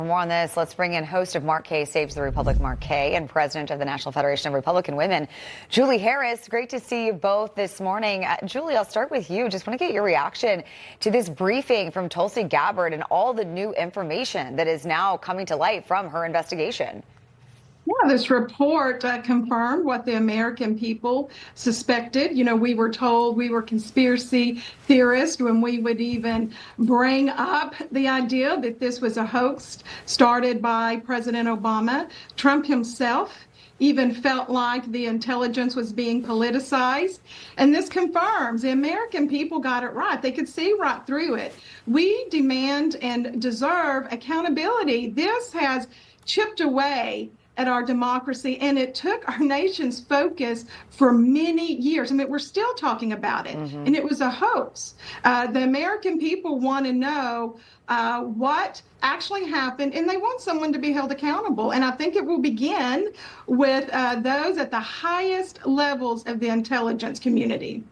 More on this. Let's bring in host of Mark Kaye Saves the Republic, Mark Kaye, and president of the National Federation of Republican Women, Julie Harris. Great to see you both this morning. Julie, I'll start with you. Just want to get your reaction to this briefing from Tulsi Gabbard and all the new information that is now coming to light from her investigation. Yeah, this report confirmed what the American people suspected. You know, we were told we were conspiracy theorists when we would even bring up the idea that this was a hoax started by President Obama. Trump himself even felt like the intelligence was being politicized. And this confirms the American people got it right. They could see right through it. We demand and deserve accountability. This has chipped away at our democracy, and it took our nation's focus for many years. I mean, we're still talking about it, and it was a hoax. The American people want to know what actually happened, and they want someone to be held accountable. And I think it will begin with those at the highest levels of the intelligence community.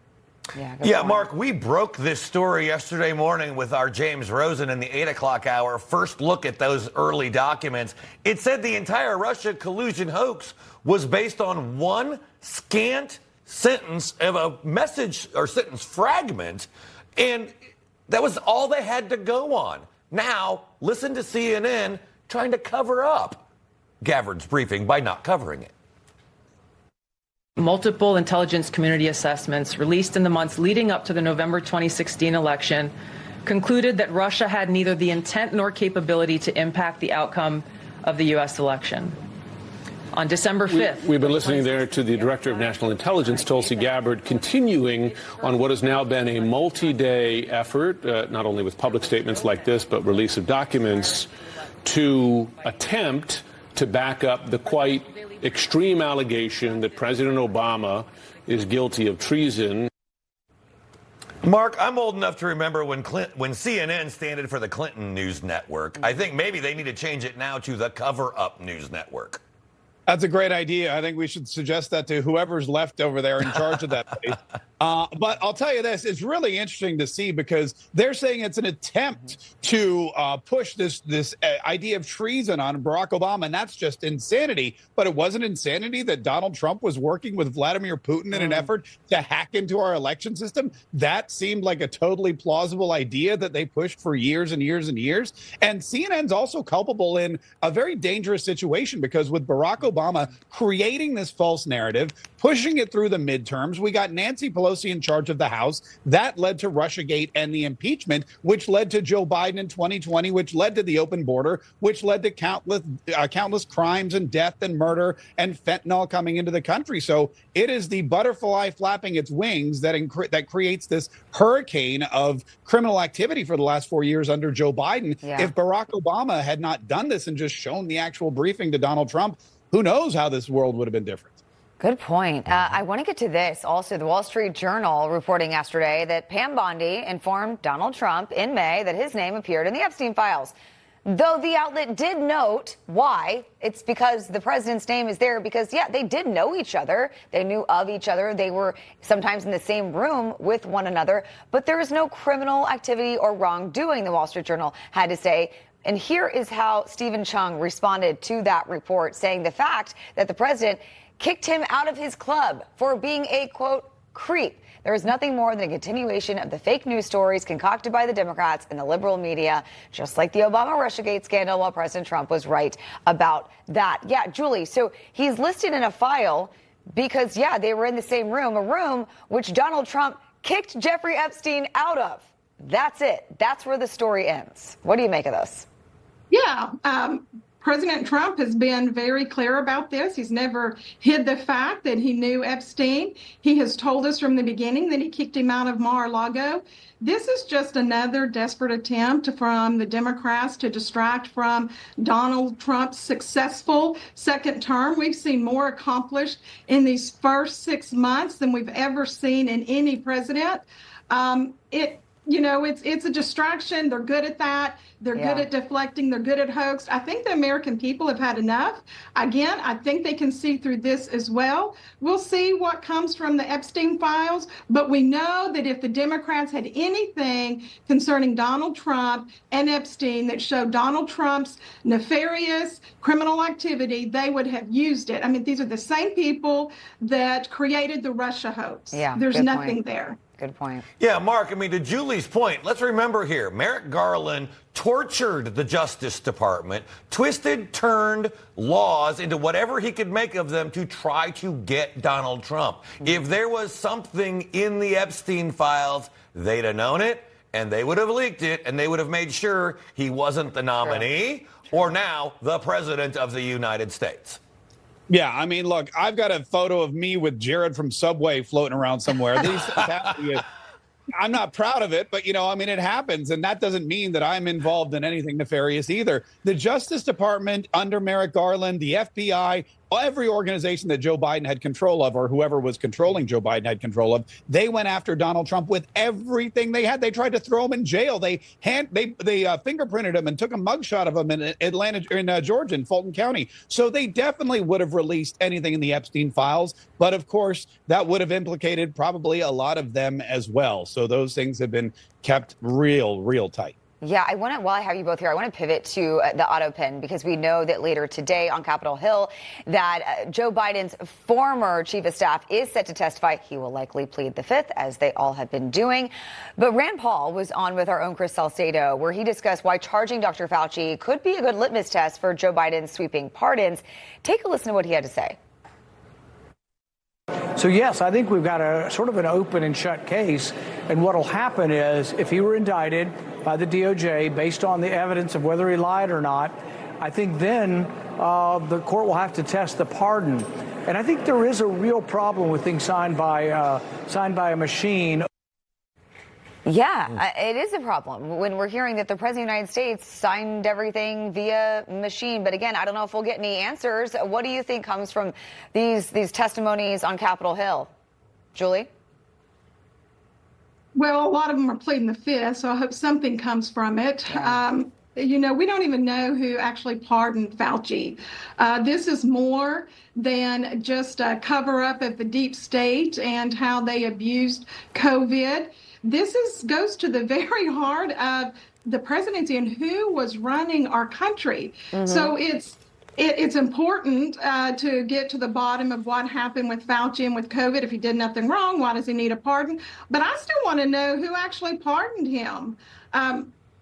Yeah, Mark, we broke this story yesterday morning with our James Rosen in the 8 o'clock hour. First look at those early documents. It said the entire Russia collusion hoax was based on one scant sentence of a message or sentence fragment, and that was all they had to go on. Now, listen to CNN trying to cover up Gabbard's briefing by not covering it. Multiple intelligence community assessments released in the months leading up to the November 2016 election concluded that Russia had neither the intent nor capability to impact the outcome of the U.S. election. On December 5th, we've been listening there to the Director of National Intelligence, Tulsi Gabbard, continuing on what has now been a multi-day effort, not only with public statements like this, but release of documents to attempt to back up the quite extreme allegation that President Obama is guilty of treason. Mark, I'm old enough to remember when CNN stood for the Clinton News Network. I think maybe they need to change it now to the Cover-Up News Network. That's a great idea. I think we should suggest that to whoever's left over there in charge of that place. But I'll tell you this, it's really interesting to see because they're saying it's an attempt to push this idea of treason on Barack Obama, and that's just insanity. But it wasn't insanity that Donald Trump was working with Vladimir Putin in an effort to hack into our election system. That seemed like a totally plausible idea that they pushed for years and years and years. And CNN's also culpable in a very dangerous situation because with Barack Obama creating this false narrative, pushing it through the midterms, we got Nancy Pelosi in charge of the House. That led to Russiagate and the impeachment, which led to Joe Biden in 2020, which led to the open border, which led to countless crimes and death and murder and fentanyl coming into the country. So it is the butterfly flapping its wings that creates this hurricane of criminal activity for the last 4 years under Joe Biden. Yeah. If Barack Obama had not done this and just shown the actual briefing to Donald Trump, who knows how this world would have been different. Good point. I want to get to this. Also, the Wall Street Journal reporting yesterday that Pam Bondi informed Donald Trump in May that his name appeared in the Epstein files. Though the outlet did note why, it's because the president's name is there because, yeah, they did know each other. They knew of each other. They were sometimes in the same room with one another. But there is no criminal activity or wrongdoing, the Wall Street Journal had to say. And here is how Stephen Chung responded to that report, saying the fact that the president kicked him out of his club for being a, quote, creep. There is nothing more than a continuation of the fake news stories concocted by the Democrats and the liberal media, just like the Obama Russiagate scandal, while President Trump was right about that. Yeah, Julie, so he's listed in a file because, yeah, they were in the same room, a room which Donald Trump kicked Jeffrey Epstein out of. That's it. That's where the story ends. What do you make of this? Yeah, President Trump has been very clear about this. He's never hid the fact that he knew Epstein. He has told us from the beginning that he kicked him out of Mar-a-Lago. This is just another desperate attempt from the Democrats to distract from Donald Trump's successful second term. We've seen more accomplished in these first 6 months than we've ever seen in any president. it's a distraction. They're good at that. They're good at deflecting. They're good at hoax. I think the American people have had enough. Again, I think they can see through this as well. We'll see what comes from the Epstein files, but we know that if the Democrats had anything concerning Donald Trump and Epstein that showed Donald Trump's nefarious criminal activity, they would have used it. I mean, these are the same people that created the Russia hoax. Yeah, there's nothing there. Good point. Yeah, Mark, I mean, to Julie's point, let's remember here, Merrick Garland tortured the Justice Department, twisted, turned laws into whatever he could make of them to try to get Donald Trump. If there was something in the Epstein files, they'd have known it, and they would have leaked it, and they would have made sure he wasn't the nominee or now the president of the United States. Yeah, I mean, look, I've got a photo of me with Jared from Subway floating around somewhere. These I'm not proud of it, but, I mean, it happens. And that doesn't mean that I'm involved in anything nefarious either. The Justice Department under Merrick Garland, the FBI, every organization that Joe Biden had control of, or whoever was controlling Joe Biden had control of, they went after Donald Trump with everything they had. They tried to throw him in jail. They fingerprinted him and took a mugshot of him in Georgia, in Fulton County. So they definitely would have released anything in the Epstein files. But of course, that would have implicated probably a lot of them as well. So those things have been kept real tight. Yeah, while I have you both here, I want to pivot to the auto pen, because we know that later today on Capitol Hill that Joe Biden's former chief of staff is set to testify. He will likely plead the fifth, as they all have been doing. But Rand Paul was on with our own Chris Salcedo, where he discussed why charging Dr. Fauci could be a good litmus test for Joe Biden's sweeping pardons. Take a listen to what he had to say. So, yes, I think we've got a sort of an open and shut case. And what will happen is, if he were indicted by the DOJ based on the evidence of whether he lied or not, I think then the court will have to test the pardon. And I think there is a real problem with things signed by a machine. Yeah, it is a problem when we're hearing that the president of the United States signed everything via machine. But again, I don't know if we'll get any answers. What do you think comes from these testimonies on Capitol Hill? Julie? Well, a lot of them are pleading the fifth, so I hope something comes from it. Yeah. We don't even know who actually pardoned Fauci. This is more than just a cover-up of the deep state and how they abused COVID. This goes to the very heart of the presidency and who was running our country. Mm-hmm. So it's important to get to the bottom of what happened with Fauci and with COVID. If he did nothing wrong, why does he need a pardon? But I still want to know who actually pardoned him.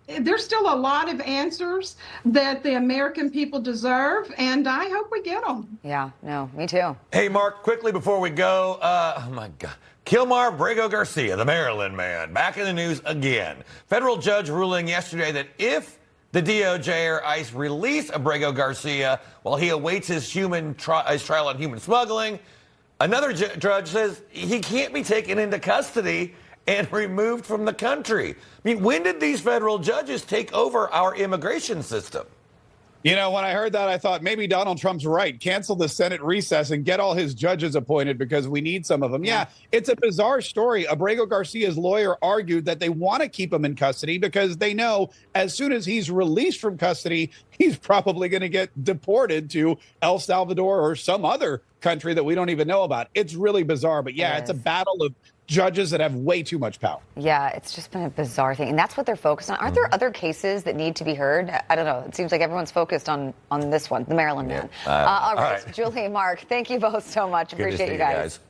There's still a lot of answers that the American people deserve, and I hope we get them. Yeah, no, me too. Hey, Mark, quickly before we go, oh my God. Kilmar Brego Garcia, the Maryland man, back in the news again. Federal judge ruling yesterday that if the DOJ or ICE release Abrego Garcia while he awaits his trial on human smuggling, another judge says he can't be taken into custody and removed from the country. I mean, when did these federal judges take over our immigration system? When I heard that, I thought maybe Donald Trump's right. Cancel the Senate recess and get all his judges appointed because we need some of them. Yeah, it's a bizarre story. Abrego Garcia's lawyer argued that they want to keep him in custody because they know as soon as he's released from custody, he's probably going to get deported to El Salvador or some other country that we don't even know about. It's really bizarre. But yeah, it's a battle of judges that have way too much power. Yeah, it's just been a bizarre thing. And that's what they're focused on. Aren't there other cases that need to be heard? I don't know. It seems like everyone's focused on this one, the Maryland man. All right. Julie and Mark, thank you both so much. Appreciate you guys.